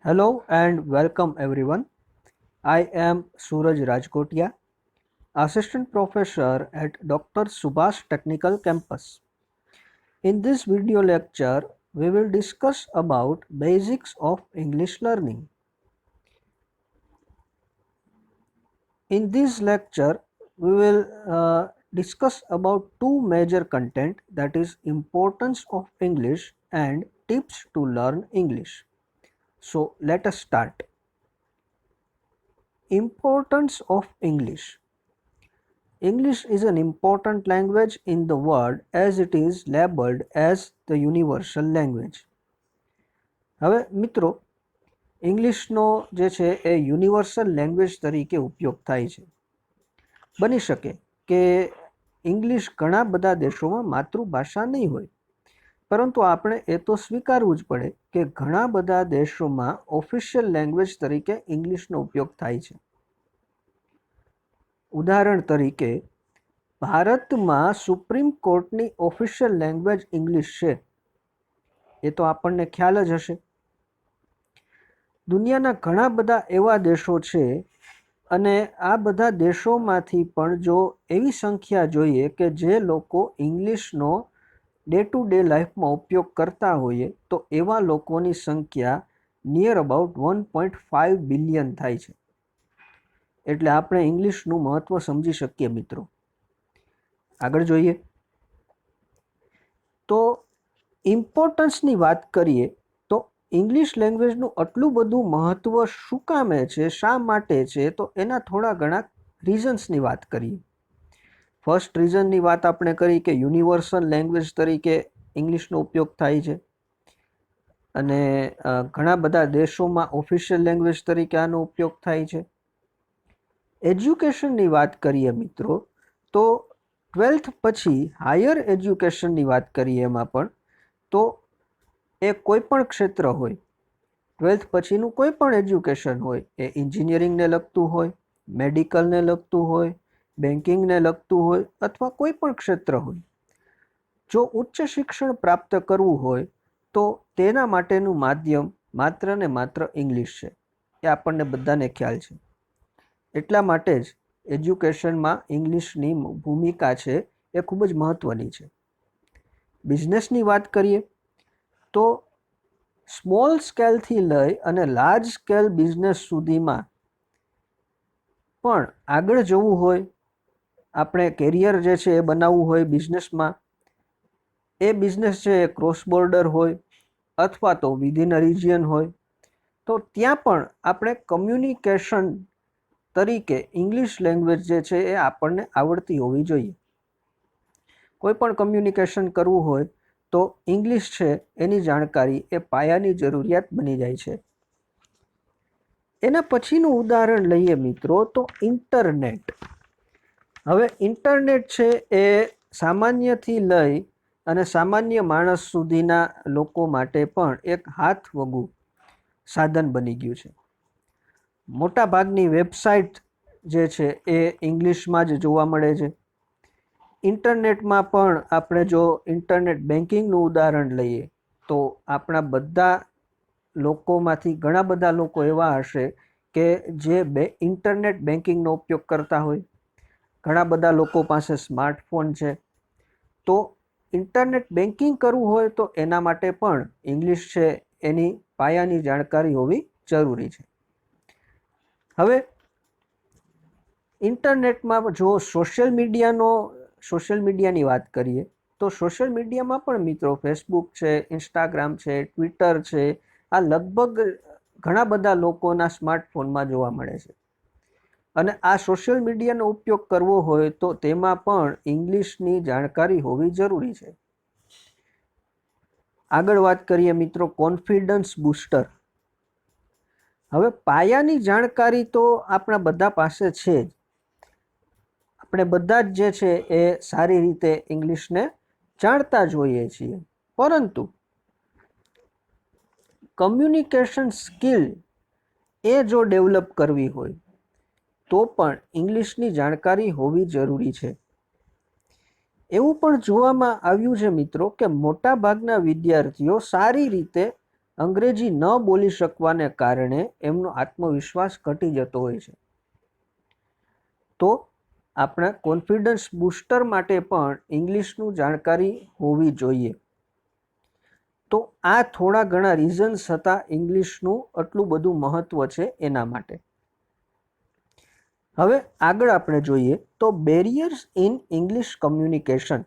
Hello and welcome everyone. I am Suraj Rajkotia, Assistant Professor at Dr. Subhash Technical Campus. In this video lecture, we will discuss about basics of English learning. In this lecture, we will discuss about two major content, that is importance of English and tips to learn English. So let us start. Importance of English. English is an important language in the world as it is labeled as the universal language. હવે મિત્રો ઇંગ્લિશનો જે છે એ universal language તરીકે ઉપયોગ થાય છે. બની શકે કે ઇંગ્લિશ ઘણા બધા દેશોમાં માતૃભાષા નહીં હોય, પરંતુ આપણે એ તો સ્વીકારવું જ પડે કે ઘણા બધા દેશોમાં ઓફિશિયલ લેંગ્વેજ તરીકે ઇંગ્લિશનો ઉપયોગ થાય છે. ઉદાહરણ તરીકે ભારતમાં સુપ્રીમ કોર્ટની ઓફિશિયલ લેંગ્વેજ ઇંગ્લિશ છે, એ તો આપણને ખ્યાલ જ હશે. દુનિયાના ઘણા બધા એવા દેશો છે અને આ બધા દેશોમાંથી પણ જો એવી સંખ્યા જોઈએ કે જે લોકો ઇંગ્લિશનો ડે ટુ ડે લાઈફમાં ઉપયોગ કરતા હોઈએ તો એવા લોકોની સંખ્યા નિયર અબાઉટ 1.5 બિલિયન થાય છે. એટલે આપણે ઇંગ્લિશનું મહત્ત્વ સમજી શકીએ મિત્રો. આગળ જોઈએ તો ઇમ્પોર્ટન્સની વાત કરીએ તો ઇંગ્લિશ લેંગ્વેજનું આટલું બધું મહત્ત્વ શું કામે છે, શા માટે છે, તો એના થોડા ઘણા રીઝન્સની વાત કરીએ. ફર્સ્ટ રીઝનની વાત આપણે કરી કે યુનિવર્સલ લેંગ્વેજ તરીકે ઇંગ્લિશનો ઉપયોગ થાય છે અને ઘણા બધા દેશોમાં ઓફિશિયલ લેંગ્વેજ તરીકે આનો ઉપયોગ થાય છે. એજ્યુકેશનની વાત કરીએ મિત્રો તો 12th પછી હાયર એજ્યુકેશનની વાત કરીએ એમાં પણ તો એ કોઈ પણ ક્ષેત્ર હોય, 12th પછીનું કોઈ પણ એજ્યુકેશન હોય, એ એન્જિનિયરિંગને લગતું હોય, મેડિકલને લગતું હોય, બેન્કિંગને લગતું હોય અથવા કોઈ પણ ક્ષેત્ર હોય, જો ઉચ્ચ શિક્ષણ પ્રાપ્ત કરવું હોય તો તેના માટેનું માધ્યમ માત્ર ને માત્ર ઇંગ્લિશ છે. એ આપણને બધાને ખ્યાલ છે. એટલા માટે જ એજ્યુકેશનમાં ઇંગ્લિશની ભૂમિકા છે એ ખૂબ જ મહત્ત્વની છે. બિઝનેસની વાત કરીએ તો સ્મોલ સ્કેલથી લઈ અને લાર્જ સ્કેલ બિઝનેસ સુધીમાં પણ આગળ જવું હોય, આપણે કેરિયર જે છે એ બનાવવું હોય બિઝનેસમાં, એ બિઝનેસ છે એ ક્રોસ બોર્ડર હોય અથવા તો વિધિન અ રિજિયન હોય, તો ત્યાં પણ આપણે કમ્યુનિકેશન તરીકે ઇંગ્લિશ લેંગ્વેજ જે છે એ આપણને આવડતી હોવી જોઈએ. કોઈ પણ કમ્યુનિકેશન કરવું હોય તો ઇંગ્લિશ છે એની જાણકારી એ પાયાની જરૂરિયાત બની જાય છે. એના પછીનું ઉદાહરણ લઈએ મિત્રો તો ઇન્ટરનેટ. હવે ઇન્ટરનેટ છે એ સામાન્યથી લઈ અને સામાન્ય માણસ સુધીના લોકો માટે પણ એક હાથ વગું સાધન બની ગયું છે. મોટા ભાગની વેબસાઇટ જે છે એ ઇંગ્લિશમાં જ જોવા મળે છે. ઇન્ટરનેટમાં પણ આપણે જો ઇન્ટરનેટ બેન્કિંગનું ઉદાહરણ લઈએ તો આપણા બધા લોકોમાંથી ઘણા બધા લોકો એવા હશે કે જે ઇન્ટરનેટ બેન્કિંગનો ઉપયોગ કરતા હોય. ઘણા બધા લોકો પાસે સ્માર્ટફોન છે, તો ઇન્ટરનેટ બેન્કિંગ કરવું હોય તો એના માટે પણ ઇંગ્લિશ છે એની પાયાની જાણકારી હોવી જરૂરી છે. હવે ઇન્ટરનેટમાં જો સોશિયલ મીડિયાની વાત કરીએ તો સોશિયલ મીડિયામાં પણ મિત્રો ફેસબુક છે, ઇન્સ્ટાગ્રામ છે, ટ્વિટર છે, આ લગભગ ઘણા બધા લોકોના સ્માર્ટફોનમાં જોવા મળે છે. અને આ સોશિયલ મીડિયાનો ઉપયોગ કરવો હોય તો તેમાં પણ ઇંગ્લિશની જાણકારી હોવી જરૂરી છે. આગળ વાત કરીએ મિત્રો કોન્ફિડન્સ બૂસ્ટર. હવે પાયાની જાણકારી તો આપણા બધા પાસે છે જ. આપણે બધા જ જે છે એ સારી રીતે ઇંગ્લિશને જાણતા જ હોઈએ છીએ, પરંતુ કમ્યુનિકેશન સ્કિલ એ જો ડેવલપ કરવી હોય તો પણ ઇંગ્લિશની જાણકારી હોવી જરૂરી છે. એવું પણ જોવામાં આવ્યું છે મિત્રો કે મોટા ભાગના વિદ્યાર્થીઓ સારી રીતે અંગ્રેજી ન બોલી શકવાને કારણે એમનો આત્મવિશ્વાસ ઘટી જતો હોય છે. તો આપણા કોન્ફિડન્સ બૂસ્ટર માટે પણ ઇંગ્લિશનું જાણકારી હોવી જોઈએ. તો આ થોડા ઘણા રીઝન્સ હતા ઇંગ્લિશનું આટલું બધું મહત્વ છે એના માટે. હવે આગળ આપણે જોઈએ તો બેરિયર્સ ઇન ઇંગ્લિશ કમ્યુનિકેશન.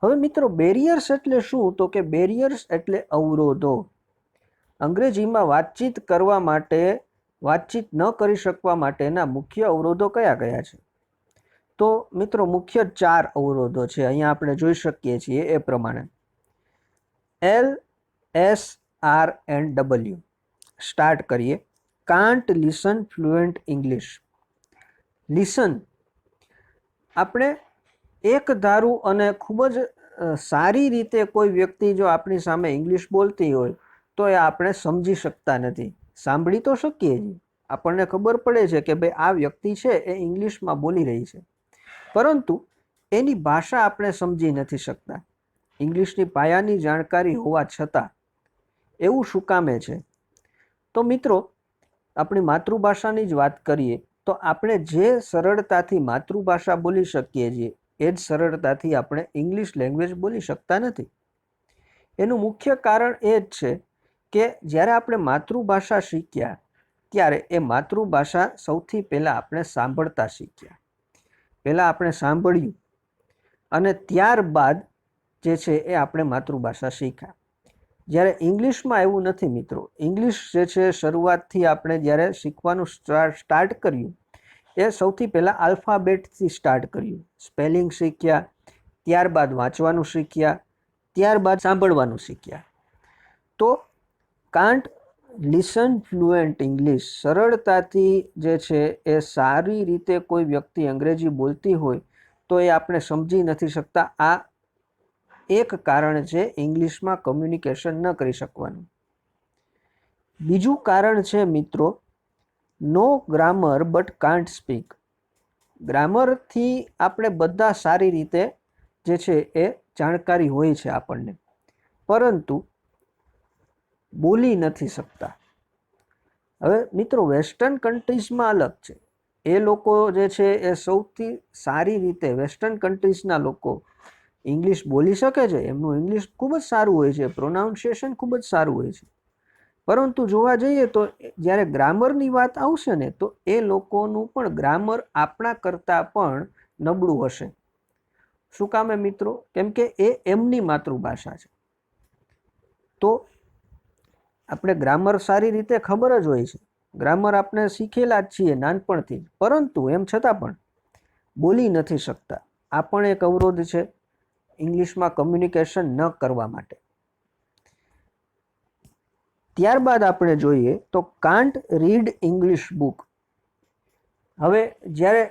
હવે મિત્રો બેરિયર્સ એટલે શું? તો કે બેરિયર્સ એટલે અવરોધો. અંગ્રેજીમાં વાતચીત કરવા માટે, વાતચીત ન કરી શકવા માટેના મુખ્ય અવરોધો કયા કયા છે? તો મિત્રો મુખ્ય 4 અવરોધો છે. અહીંયા આપણે જોઈ શકીએ છીએ એ પ્રમાણે. L, S, R and W. Start કરીએ. Can't listen fluent English. Listen, આપણે એક ધારું અને ખૂબ જ સારી રીતે કોઈ વ્યક્તિ જો આપણી સામે ઇંગ્લિશ બોલતી હોય તો એ આપણે સમજી શકતા નથી. સાંભળી તો શકીએ જ, આપણને ખબર પડે છે કે ભાઈ આ વ્યક્તિ છે એ ઇંગ્લિશમાં બોલી રહી છે, પરંતુ એની ભાષા આપણે સમજી નથી શકતા. ઇંગ્લિશની પાયાની જાણકારી હોવા છતાં એવું શું કામે છે? તો મિત્રો આપણી માતૃભાષાની જ વાત કરીએ તો આપણે જે સરળતાથી માતૃભાષા બોલી શકીએ છીએ એ જ સરળતાથી આપણે ઇંગ્લિશ લેંગ્વેજ બોલી શકતા નથી. એનું મુખ્ય કારણ એ જ છે કે જ્યારે આપણે માતૃભાષા શીખ્યા ત્યારે એ માતૃભાષા સૌથી પહેલાં આપણે સાંભળતા શીખ્યા. પહેલાં આપણે સાંભળ્યું અને ત્યારબાદ જે છે એ આપણે માતૃભાષા શીખ્યા. જ્યારે ઇંગ્લિશમાં એવું નથી મિત્રો. ઇંગ્લિશ જે છે શરૂઆતથી આપણે જ્યારે શીખવાનું સ્ટાર્ટ કર્યું એ સૌથી પહેલાં આલ્ફાબેટથી સ્ટાર્ટ કર્યું. સ્પેલિંગ શીખ્યા, ત્યારબાદ વાંચવાનું શીખ્યા, ત્યારબાદ સાંભળવાનું શીખ્યા. તો કાન્ટ લિસન ફ્લુએન્ટ ઇંગ્લિશ, સરળતાથી જે છે એ સારી રીતે કોઈ વ્યક્તિ અંગ્રેજી બોલતી હોય તો એ આપણે સમજી નથી શકતા. આ એક કારણ છે ઇંગ્લિશમાં કમ્યુનિકેશન ન કરી શકવાનું. બીજું કારણ છે મિત્રો નો ગ્રામર બટ કાન્ટ સ્પીક. ગ્રામરથી આપણે બધા સારી રીતે જે છે એ જાણકારી હોય છે આપણને, પરંતુ બોલી નથી શકતા. હવે મિત્રો વેસ્ટર્ન કન્ટ્રીઝમાં અલગ છે. એ લોકો જે છે એ સૌથી સારી રીતે, વેસ્ટર્ન કન્ટ્રીઝના લોકો ઇંગ્લિશ બોલી શકે છે. એમનું ઇંગ્લિશ ખૂબ જ સારું હોય છે, પ્રોનાઉન્સિએશન ખૂબ જ સારું હોય છે, પરંતુ જોવા જઈએ તો જ્યારે ગ્રામરની વાત આવશે ને તો એ લોકોનું પણ ગ્રામર આપણા કરતાં પણ નબળું હશે. શું કામે મિત્રો? કેમ કે એ એમની માતૃભાષા છે. તો આપણે ગ્રામર સારી રીતે ખબર જ હોય છે, ગ્રામર આપણે શીખેલા જ છીએ નાનપણથી, પરંતુ એમ છતાં પણ બોલી નથી શકતા. આ પણ એક અવરોધ છે ઇંગ્લિશમાં કમ્યુનિકેશન ન કરવા માટે. ત્યારબાદ આપણે જોઈએ તો કાન્ટ રીડ ઇંગ્લિશ બુક. હવે જ્યારે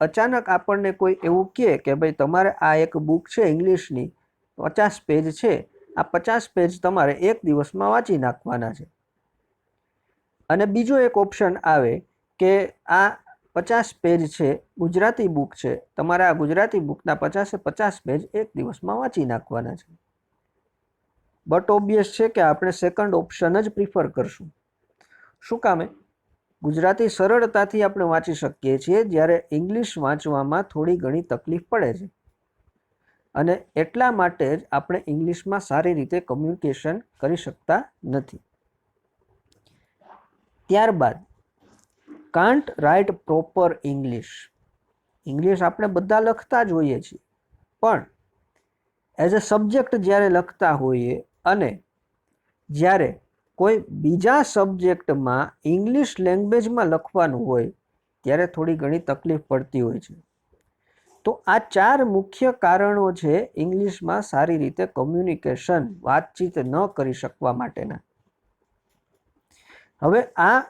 અચાનક આપણને કોઈ એવું કહે કે ભાઈ તમારે આ એક બુક છે ઇંગ્લિશની, 50 પેજ છે, આ 50 પેજ તમારે એક દિવસમાં વાંચી નાખવાના છે. અને બીજો એક ઓપ્શન આવે કે આ 50 પેજ છે ગુજરાતી બુક છે, તમારે આ ગુજરાતી બુકના 50 પેજ એક દિવસમાં વાંચી નાખવાના છે. બટ ઓબ્વિયસ છે કે આપણે સેકન્ડ ઓપ્શન જ પ્રિફર કરશું. શું કામે? ગુજરાતી સરળતાથી આપણે વાંચી શકીએ છીએ, જ્યારે ઇંગ્લિશ વાંચવામાં થોડી ઘણી તકલીફ પડે છે, અને એટલા માટે જ આપણે ઇંગ્લિશમાં સારી રીતે કમ્યુનિકેશન કરી શકતા નથી. ત્યારબાદ can't write proper English. English આપણે બધા લખતા જ હોઈએ છીએ, પણ એઝ અ સબ્જેક્ટ જ્યારે લખતા હોઈએ અને જ્યારે કોઈ બીજા સબ્જેક્ટમાં ઇંગ્લિશ લેંગ્વેજમાં લખવાનું હોય ત્યારે થોડી ઘણી તકલીફ પડતી હોય છે. તો આ 4 મુખ્ય કારણો છે ઇંગ્લિશમાં સારી રીતે કમ્યુનિકેશન, વાતચીત ન કરી શકવા માટેના. હવે આ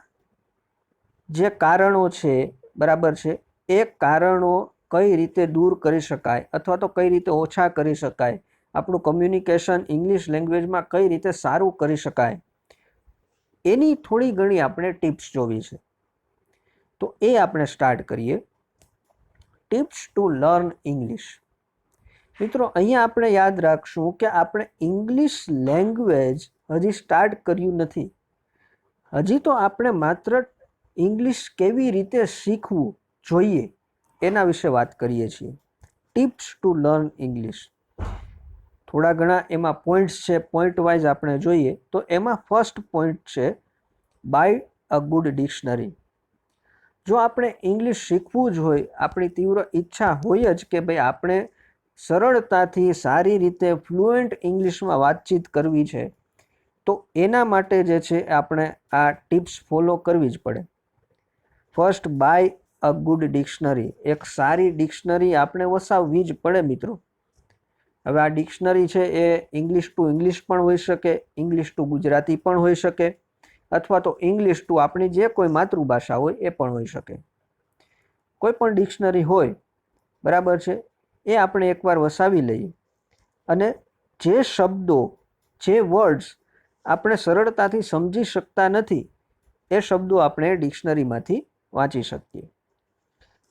જે કારણો છે, બરાબર છે, એ કારણો કઈ રીતે દૂર કરી શકાય અથવા તો કઈ રીતે ઓછા કરી શકાય, આપણું કમ્યુનિકેશન ઇંગ્લિશ લેંગ્વેજમાં કઈ રીતે સારું કરી શકાય, એની થોડી ઘણી આપણે ટિપ્સ જોવી છે. તો એ આપણે સ્ટાર્ટ કરીએ. Tips to learn English. મિત્રો અહીંયા આપણે યાદ રાખશું કે આપણે ઇંગ્લિશ લેંગ્વેજ હજી સ્ટાર્ટ કર્યું નથી. હજી તો આપણે માત્ર ઇંગ્લિશ કેવી રીતે શીખવું જોઈએ એના વિશે વાત કરીએ છીએ. Tips to learn English. થોડા ઘણા એમાં પોઈન્ટ્સ છે, પોઈન્ટ વાઇઝ આપણે જોઈએ તો એમાં ફર્સ્ટ પોઈન્ટ છે બાય અ ગુડ ડિક્શનરી. જો આપણે ઇંગ્લિશ શીખવું જ હોય, આપણી તીવ્ર ઈચ્છા હોય જ કે ભાઈ આપણે સરળતાથી સારી રીતે ફ્લુએન્ટ ઇંગ્લિશમાં વાતચીત કરવી છે, તો એના માટે જે છે આપણે આ ટિપ્સ ફોલો કરવી જ પડે. First, buy a good dictionary. એક સારી ડિક્શનરી આપણે વસાવવી જ પડે મિત્રો. હવે આ ડિક્શનરી છે એ ઇંગ્લિશ ટુ ઇંગ્લિશ પણ હોઈ શકે, ઇંગ્લિશ ટુ ગુજરાતી પણ હોઈ શકે, અથવા તો ઇંગ્લિશ ટુ આપણી જે કોઈ માતૃભાષા હોય એ પણ હોઈ શકે. કોઈ પણ ડિક્શનરી હોય, બરાબર છે, એ આપણે એકવાર વસાવી લઈએ અને જે શબ્દો, જે વર્ડ્સ આપણે સરળતાથી સમજી શકતા નથી એ શબ્દો આપણે ડિક્શનરીમાંથી વાંચી શકીએ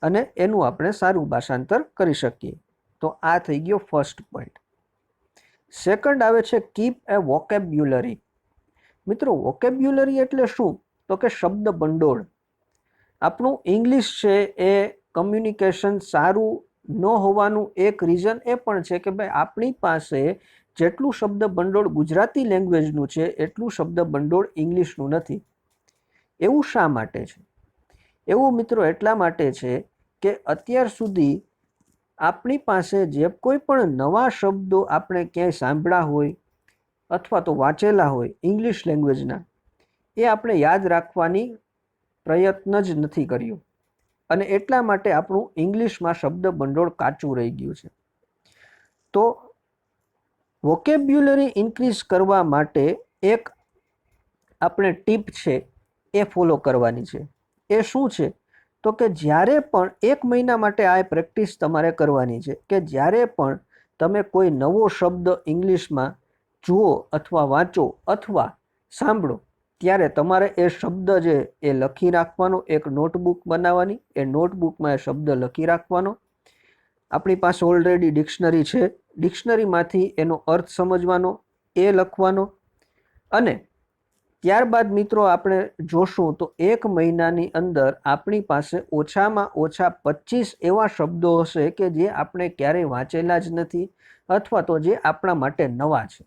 અને એનું આપણે સારું ભાષાંતર કરી શકીએ. તો આ થઈ ગયો ફર્સ્ટ પોઈન્ટ. સેકન્ડ આવે છે કીપ એ વોકેબ્યુલરી. મિત્રો, વોકેબ્યુલરી એટલે શું? તો કે શબ્દ ભંડોળ. આપણું ઇંગ્લિશ છે એ કમ્યુનિકેશન સારું ન હોવાનું એક રીઝન એ પણ છે કે ભાઈ આપણી પાસે જેટલું શબ્દ ભંડોળ ગુજરાતી લેંગ્વેજનું છે એટલું શબ્દ ભંડોળ ઇંગ્લિશનું નથી. એવું શા માટે છે? એવું મિત્રો એટલા માટે છે કે અત્યાર સુધી આપણી પાસે જે કોઈ પણ નવા શબ્દો આપણે ક્યાંય સાંભળ્યા હોય અથવા તો વાંચેલા હોય ઇંગ્લિશ લેંગ્વેજના, એ આપણે યાદ રાખવાની પ્રયત્ન જ નથી કર્યો અને એટલા માટે આપણું ઇંગ્લિશમાં શબ્દ ભંડોળ કાચું રહી ગયું છે. તો વોકેબ્યુલરી ઇન્ક્રીઝ કરવા માટે એક આપણે ટીપ છે એ ફોલો કરવાની છે. એ શું છે? તો કે જ્યારે પણ 1 મહિના માટે આ પ્રેક્ટિસ તમારે કરવાની છે કે જ્યારે પણ તમે કોઈ નવો શબ્દ ઇંગ્લિશમાં જુઓ અથવા વાંચો અથવા સાંભળો, ત્યારે તમારે એ શબ્દ છે એ લખી રાખવાનો, એક નોટબુક બનાવવાની, એ નોટબુકમાં એ શબ્દ લખી રાખવાનો. આપણી પાસે ઓલરેડી ડિક્શનરી છે, ડિક્શનરીમાંથી એનો અર્થ સમજવાનો, એ લખવાનો અને ત્યારબાદ મિત્રો આપણે જોશું તો 1 મહિનાની અંદર આપણી પાસે ઓછામાં ઓછા 25 એવા શબ્દો હશે કે જે આપણે ક્યારેય વાંચેલા જ નથી અથવા તો જે આપણા માટે નવા છે.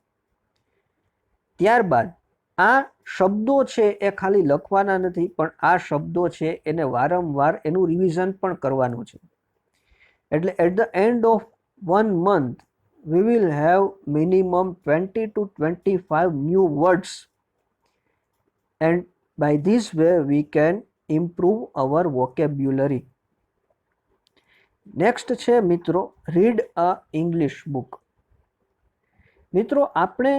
ત્યારબાદ આ શબ્દો છે એ ખાલી લખવાના નથી, પણ આ શબ્દો છે એને વારંવાર એનું રિવિઝન પણ કરવાનું છે. એટલે at the end of 1 month we will have minimum 20 to 25 new words, and by this way we can improve our vocabulary. Next છે મિત્રો રીડ અ ઇંગ્લિશ બુક. મિત્રો, આપણે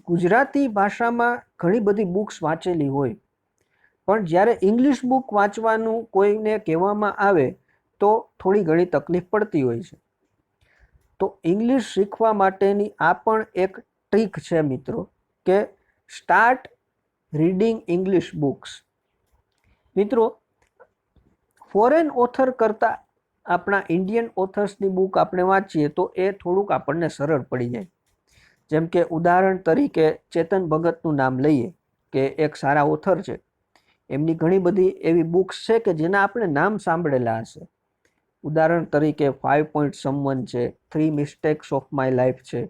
ગુજરાતી ભાષામાં ઘણી બધી બુક્સ વાંચેલી હોય, પણ જ્યારે ઇંગ્લિશ બુક વાંચવાનું કોઈને કહેવામાં આવે તો થોડી ઘણી તકલીફ પડતી હોય છે. તો ઇંગ્લિશ શીખવા માટેની આ પણ એક ટ્રીક છે મિત્રો કે સ્ટાર્ટ રીડિંગ ઇંગ્લિશ બુક્સ. મિત્રો, ફોરેન ઓથર કરતાં આપણા ઇન્ડિયન ઓથર્સની બુક આપણે વાંચીએ તો એ થોડુંક આપણને સરળ પડી જાય. જેમ કે ઉદાહરણ તરીકે ચેતન ભગતનું નામ લઈએ કે એક સારા ઓથર છે. એમની ઘણી બધી એવી બુક્સ છે કે જેના આપણે નામ સાંભળેલા હશે. ઉદાહરણ તરીકે 5 Point Someone છે, 3 Mistakes of My Life છે,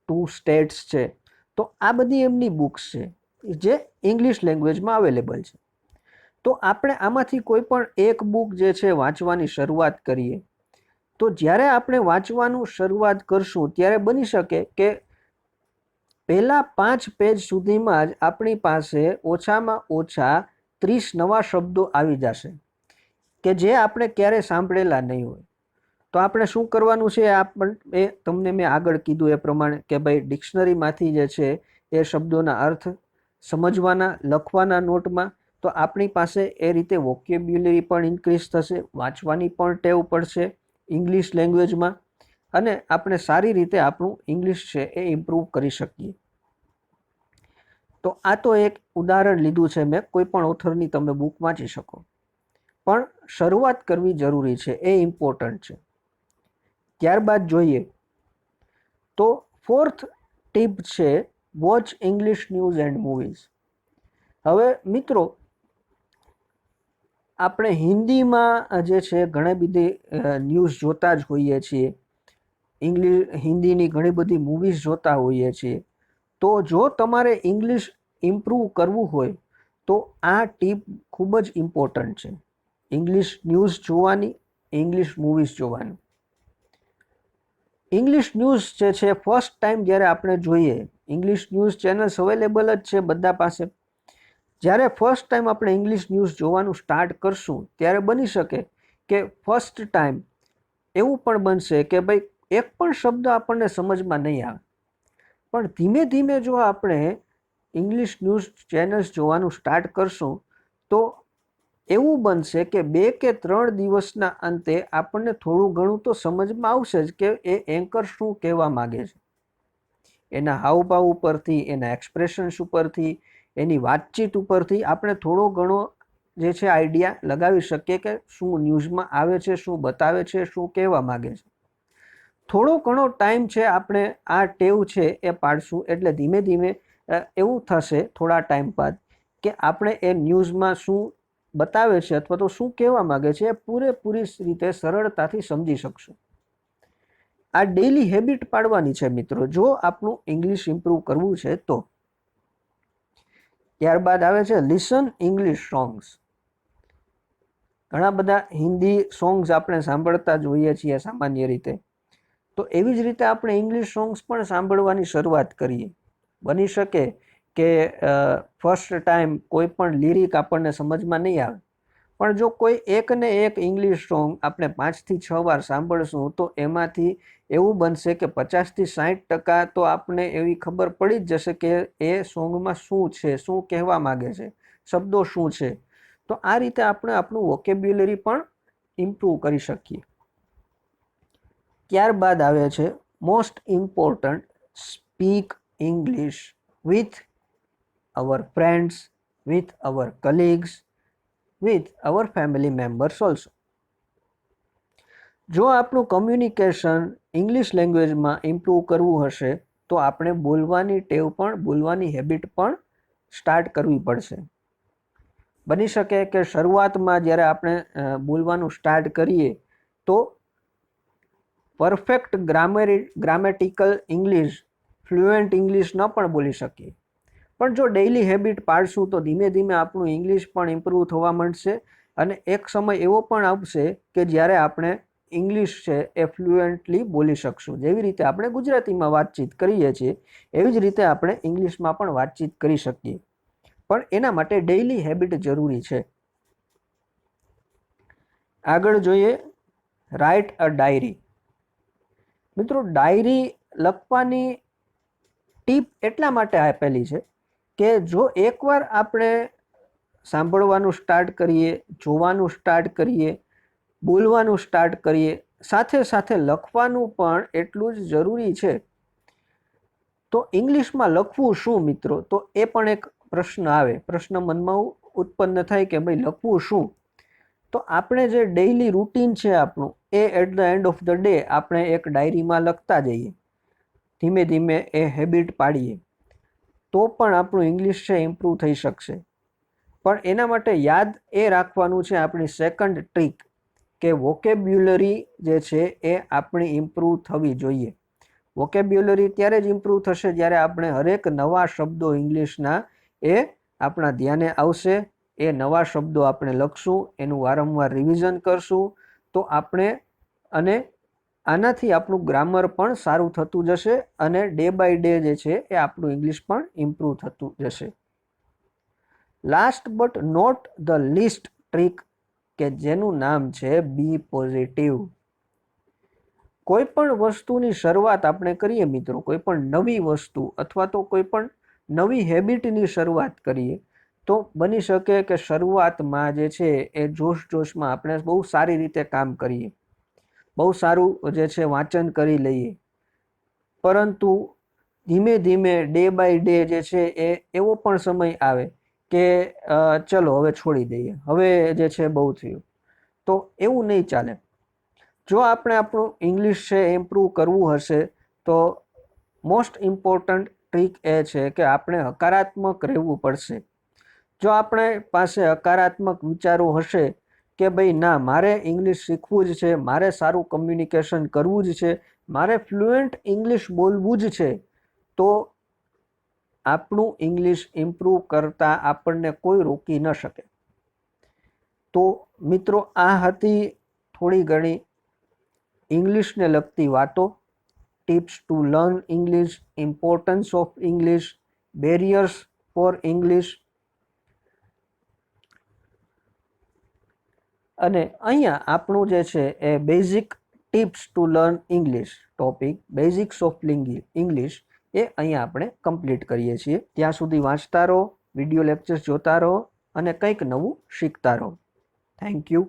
2 States છે. તો આ બધી એમની બુક્સ છે જે ઇંગ્લિશ લેંગ્વેજમાં અવેલેબલ છે. તો આપણે આમાંથી કોઈ પણ એક બુક જે છે વાંચવાની શરૂઆત કરીએ, તો જ્યારે આપણે વાંચવાનું શરૂઆત કરશું ત્યારે બની શકે કે પહેલા 5 પેજ સુધીમાં જ આપણી પાસે ઓછામાં ઓછા 30 નવા શબ્દો આવી જશે કે જે આપણે ક્યારેય સાંભળેલા નહીં હોય. તો આપણે શું કરવાનું છે એ તમને મેં આગળ કીધું એ પ્રમાણે કે ભાઈ ડિક્શનરીમાંથી જે છે એ શબ્દોના અર્થ સમજવાના, લખવાના નોટમાં. તો આપણી પાસે એ રીતે વોકેબ્યુલરી પણ ઇન્ક્રીઝ થશે, વાંચવાની પણ ટેવ પડશે ઇંગ્લિશ લેંગ્વેજમાં અને આપણે સારી રીતે આપણું ઇંગ્લિશ છે એ ઇમ્પ્રૂવ કરી શકીએ. તો આ તો એક ઉદાહરણ લીધું છે મેં, કોઈ પણ ઓથરની તમે બુક વાંચી શકો, પણ શરૂઆત કરવી જરૂરી છે, એ ઇમ્પોર્ટન્ટ છે. ત્યારબાદ જોઈએ તો ફોર્થ ટીપ છે watch English news and movies. હવે મિત્રો, આપણે હિન્દીમાં જે છે ઘણી બધી ન્યૂઝ જોતા જ હોઈએ છીએ, હિન્દીની ઘણી બધી મૂવીઝ જોતા હોઈએ છીએ. તો જો તમારે ઇંગ્લિશ ઇમ્પ્રૂવ કરવું હોય તો આ ટીપ ખૂબ જ ઇમ્પોર્ટન્ટ છે. ઇંગ્લિશ ન્યૂઝ જોવાની, ઇંગ્લિશ મૂવીઝ જોવાની. ઇંગ્લિશ ન્યૂઝ જે છે ફર્સ્ટ ટાઈમ જ્યારે આપણે જોઈએ, ઇંગ્લિશ ન્યૂઝ ચેનલ્સ અવેલેબલ જ છે બધા પાસે. જ્યારે ફર્સ્ટ ટાઈમ આપણે ઇંગ્લિશ ન્યૂઝ જોવાનું સ્ટાર્ટ કરશું ત્યારે બની શકે કે ફર્સ્ટ ટાઈમ એવું પણ બનશે કે ભાઈ એક પણ શબ્દ આપણને સમજમાં નહીં આવે. પણ ધીમે ધીમે જો આપણે ઇંગ્લિશ ન્યૂઝ ચેનલ્સ જોવાનું સ્ટાર્ટ કરશું તો એવું બનશે કે 2 કે 3 દિવસના અંતે આપણને થોડું ઘણું તો સમજમાં આવશે જ કે એ એન્કર શું કહેવા માગે છે. એના હાવભાવ ઉપરથી, એના એક્સપ્રેશન્સ ઉપરથી, એની વાતચીત ઉપરથી આપણે થોડો ઘણો જે છે આઈડિયા લગાવી શકીએ કે શું ન્યૂઝમાં આવે છે, શું બતાવે છે, શું કહેવા માગે છે. થોડો ઘણો ટાઈમ છે આપણે આ ટેવ છે એ પાડશું એટલે ધીમે ધીમે એવું થશે થોડા ટાઈમ બાદ કે આપણે એ ન્યૂઝમાં શું બતાવે છે અથવા તો શું કહેવા માગે છે એ પૂરેપૂરી રીતે સરળતાથી સમજી શકશું. આ ડેઇલી હેબિટ પાડવાની છે મિત્રો, જો આપણું ઇંગ્લિશ ઇમ્પ્રૂવ કરવું છે તો. ત્યારબાદ આવે છે લિસન ઇંગ્લિશ સોંગ્સ. ઘણા બધા હિન્દી સોંગ્સ આપણે સાંભળતા જોઈએ છીએ સામાન્ય રીતે. તો એવી જ રીતે આપણે ઇંગ્લિશ સોંગ્સ પણ સાંભળવાની શરૂઆત કરીએ. બની શકે કે ફર્સ્ટ ટાઈમ કોઈ પણ લિરિક આપણને સમજમાં નહીં આવે, પણ જો કોઈ એક ને એક ઇંગ્લિશ સોંગ આપણે 5 થી 6 વાર સાંભળશું તો એમાંથી એવું બનશે કે 50 થી 60% તો આપણને એવી ખબર પડી જ જશે કે એ સોંગમાં શું છે, શું કહેવા માગે છે, શબ્દો શું છે. તો આ રીતે આપણે આપણું વોકેબ્યુલરી પણ ઇમ્પ્રૂવ કરી શકીએ. ત્યારબાદ આવે છે most important, speak English with our friends, with our colleagues, with our family members also. જો આપણું કમ્યુનિકેશન ઇંગ્લિશ લેંગ્વેજમાં ઇમ્પ્રૂવ કરવું હશે તો આપણે બોલવાની ટેવ પણ, બોલવાની હેબિટ પણ સ્ટાર્ટ કરવી પડશે. બની શકે કે શરૂઆતમાં જ્યારે આપણે બોલવાનું સ્ટાર્ટ કરીએ તો perfect grammatical English, fluent English ન પણ બોલી શકીએ. પણ જો ડેઇલી હેબિટ પાડશું તો ધીમે ધીમે આપણું ઇંગ્લિશ પણ ઇમ્પ્રૂવ થવા માંડશે અને એક સમય એવો પણ આવશે કે જ્યારે આપણે ઇંગ્લિશ છે એ ફ્લુએન્ટલી બોલી શકશું. જેવી રીતે આપણે ગુજરાતીમાં વાતચીત કરીએ છીએ એવી જ રીતે આપણે ઇંગ્લિશમાં પણ વાતચીત કરી શકીએ. પણ એના માટે ડેઇલી હેબિટ જરૂરી છે. આગળ જોઈએ રાઇટ અ ડાયરી. મિત્રો, ડાયરી લખવાની ટીપ એટલા માટે આપેલી છે કે જો એકવાર આપણે સાંભળવાનું સ્ટાર્ટ કરીએ, જોવાનું સ્ટાર્ટ કરીએ, બોલવાનું સ્ટાર્ટ કરીએ, સાથે સાથે લખવાનું પણ એટલું જ જરૂરી છે. તો ઇંગ્લિશમાં લખવું શું મિત્રો? તો એ પણ એક પ્રશ્ન આવે, પ્રશ્ન મનમાં ઉત્પન્ન થાય કે ભાઈ લખવું શું? તો આપણે જે ડેઇલી રૂટીન છે આપણું એ at the end of the day આપણે એક ડાયરીમાં લખતા જઈએ. ધીમે ધીમે એ હેબિટ પાડીએ તો પણ આપણું ઇંગ્લિશ છે ઇમ્પ્રૂવ થઈ શકશે. પણ એના માટે યાદ એ રાખવાનું છે આપણી સેકન્ડ ટ્રીક કે વોકેબ્યુલરી જે છે એ આપણી ઇમ્પ્રૂવ થવી જોઈએ. વોકેબ્યુલરી ત્યારે જ ઇમ્પ્રૂવ થશે જ્યારે આપણે હરેક નવા શબ્દો ઇંગ્લિશના એ આપણા ધ્યાને આવશે. એ નવા શબ્દો આપણે લખશું, એનું વારંવાર રિવિઝન કરશું તો આપણે, અને આનાથી આપણું ગ્રામર પણ સારું થતું જશે અને ડે બાય ડે જે છે એ આપણું ઇંગ્લિશ પણ ઇમ્પ્રૂવ થતું જશે. Last but not the least trick કે જેનું નામ છે બી પોઝિટિવ. કોઈ પણ વસ્તુની શરૂઆત આપણે કરીએ મિત્રો, કોઈ પણ નવી વસ્તુ અથવા તો કોઈ પણ નવી હેબિટની શરૂઆત કરીએ તો બની શકે કે શરૂઆતમાં જે છે એ જોશમાં આપણે બહુ સારી રીતે કામ કરીએ, બહુ સારું જે છે વાંચન કરી લઈએ, પરંતુ ધીમે ધીમે ડે બાય ડે જે છે એ એવો પણ સમય આવે કે ચલો હવે છોડી દઈએ, હવે જે છે બહુ થયું. તો એવું નહીં ચાલે. જો આપણે આપણું ઇંગ્લિશ છે ઇમ્પ્રૂવ કરવું હશે તો મોસ્ટ ઇમ્પોર્ટન્ટ ટ્રીક એ છે કે આપણે હકારાત્મક રહેવું પડશે. જો આપણે પાસે હકારાત્મક વિચારો હશે કે ભાઈ ના, મારે ઇંગ્લિશ શીખવું જ છે, મારે સારું કમ્યુનિકેશન કરવું જ છે, મારે ફ્લુએન્ટ ઇંગ્લિશ બોલવું જ છે, તો આપણું ઇંગ્લિશ ઇમ્પ્રૂવ કરતાં આપણને કોઈ રોકી ન શકે. તો મિત્રો, આ હતી થોડી ઘણી ઇંગ્લિશને લગતી વાતો. Tips to learn English, importance of English, barriers for English. અને અહીંયા આપણું જે છે એ basic tips to learn English topic, basics of English, એ અહીંયા આપણે કમ્પ્લીટ કરીએ છીએ. ત્યાં સુધી વાંચતા રહો, વિડીયો લેક્ચર્સ જોતા રહો અને કંઈક નવું શીખતા રહો. Thank you.